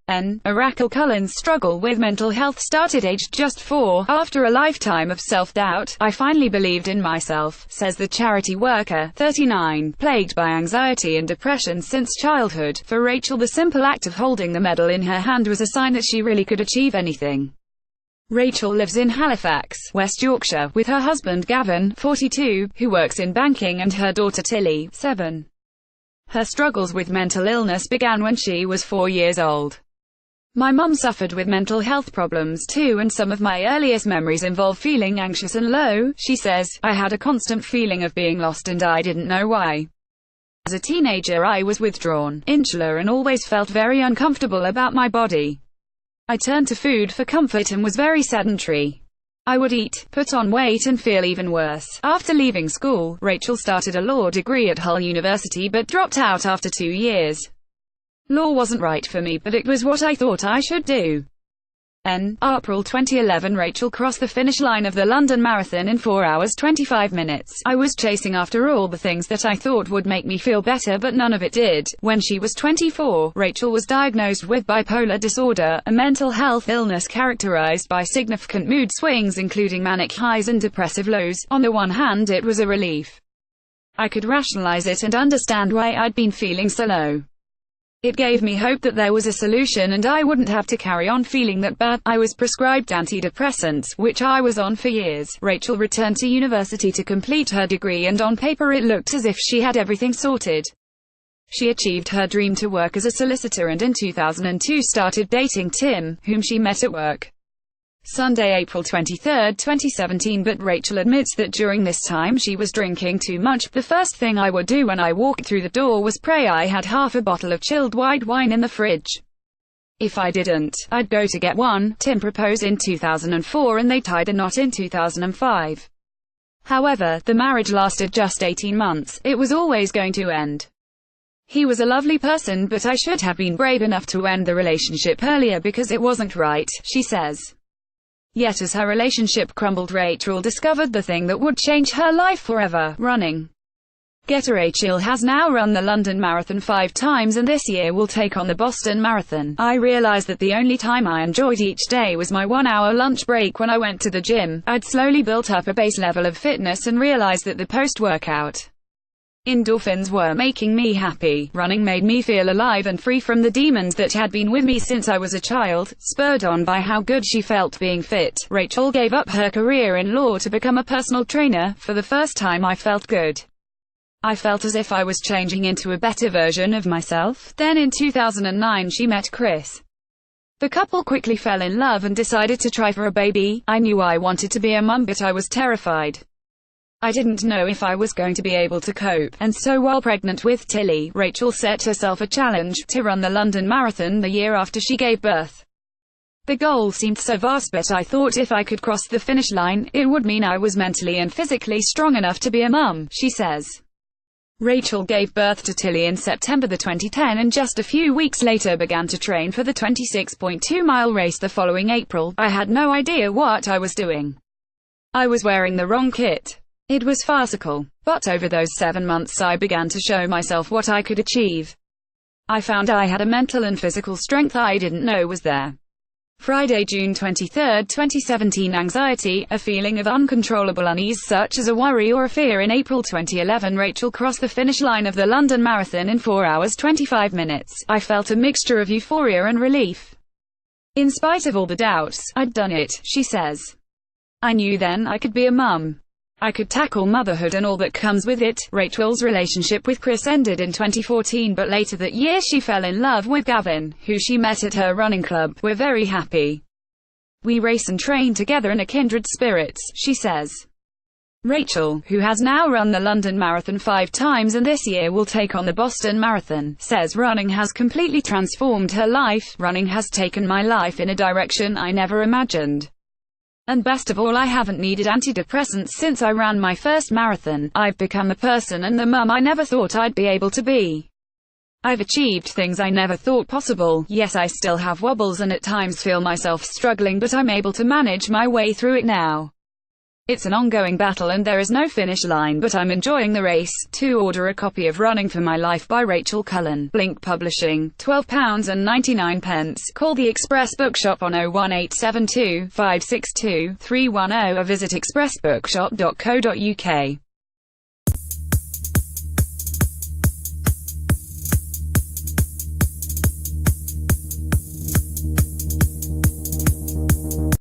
ARachel Cullen's struggle with mental health started aged just 4. After a lifetime of self-doubt, I finally believed in myself, says the charity worker, 39, plagued by anxiety and depression since childhood. For Rachel, the simple act of holding the medal in her hand was a sign that she really could achieve anything. Rachel lives in Halifax, West Yorkshire, with her husband Gavin, 42, who works in banking, and her daughter Tilly, 7. Her struggles with mental illness began when she was 4 years old. My mum suffered with mental health problems too, and some of my earliest memories involve feeling anxious and low, she says. I had a constant feeling of being lost and I didn't know why. As a teenager I was withdrawn, insular, and always felt very uncomfortable about my body. I turned to food for comfort and was very sedentary. I would eat, put on weight, and feel even worse. After leaving school, Rachel started a law degree at Hull University but dropped out after 2 years. Law wasn't right for me, but it was what I thought I should do. April 2011, Rachel crossed the finish line of the London Marathon in 4 hours 25 minutes. I was chasing after all the things that I thought would make me feel better, but none of it did. When she was 24, Rachel was diagnosed with bipolar disorder, a mental health illness characterized by significant mood swings including manic highs and depressive lows. On the one hand, it was a relief. I could rationalize it and understand why I'd been feeling so low. It gave me hope that there was a solution and I wouldn't have to carry on feeling that bad. I was prescribed antidepressants, which I was on for years. Rachel returned to university to complete her degree, and on paper it looked as if she had everything sorted. She achieved her dream to work as a solicitor and in 2002 started dating Tim, whom she met at work. Sunday, April 23, 2017. But Rachel admits that during this time she was drinking too much. The first thing I would do when I walked through the door was pray. I had half a bottle of chilled white wine in the fridge. If I didn't, I'd go to get one. Tim proposed in 2004 and they tied a knot in 2005. However, the marriage lasted just 18 months. It was always going to end. He was a lovely person, but I should have been brave enough to end the relationship earlier because it wasn't right, she says. Yet as her relationship crumbled, Rachel discovered the thing that would change her life forever: running. ARachel has now run the London Marathon 5 times and this year will take on the Boston Marathon. I realized that the only time I enjoyed each day was my 1-hour lunch break when I went to the gym. I'd slowly built up a base level of fitness and realized that the post-workout endorphins were making me happy. Running made me feel alive and free from the demons that had been with me since I was a child. Spurred on by how good she felt being fit, Rachel gave up her career in law to become a personal trainer. For the first time I felt good. I felt as if I was changing into a better version of myself. Then in 2009 she met Chris. The couple quickly fell in love and decided to try for a baby. I knew I wanted to be a mum, but I was terrified. I didn't know if I was going to be able to cope, and so while pregnant with Tilly, Rachel set herself a challenge: to run the London Marathon the year after she gave birth. The goal seemed so vast, but I thought if I could cross the finish line, it would mean I was mentally and physically strong enough to be a mum, she says. Rachel gave birth to Tilly in September 2010 and just a few weeks later began to train for the 26.2-mile race the following April. I had no idea what I was doing. I was wearing the wrong kit. It was farcical. But over those 7 months I began to show myself what I could achieve. I found I had a mental and physical strength I didn't know was there. Friday, June 23, 2017. Anxiety, a feeling of uncontrollable unease such as a worry or a fear. In April 2011, Rachel crossed the finish line of the London Marathon in 4 hours 25 minutes. I felt a mixture of euphoria and relief. In spite of all the doubts, I'd done it, she says. I knew then I could be a mum. I could tackle motherhood and all that comes with it. Rachel's relationship with Chris ended in 2014, but later that year she fell in love with Gavin, who she met at her running club. We're very happy. We race and train together in a kindred spirits, she says. Rachel, who has now run the London Marathon 5 times and this year will take on the Boston Marathon, says running has completely transformed her life. Running has taken my life in a direction I never imagined. And best of all, I haven't needed antidepressants since I ran my first marathon. I've become a person and the mum I never thought I'd be able to be. I've achieved things I never thought possible. Yes, I still have wobbles and at times feel myself struggling, but I'm able to manage my way through it now. It's an ongoing battle and there is no finish line, but I'm enjoying the race. To order a copy of Running for My Life by Rachel Cullen. Blink Publishing, £12.99. Call the Express Bookshop on 01872 562 310 or visit expressbookshop.co.uk.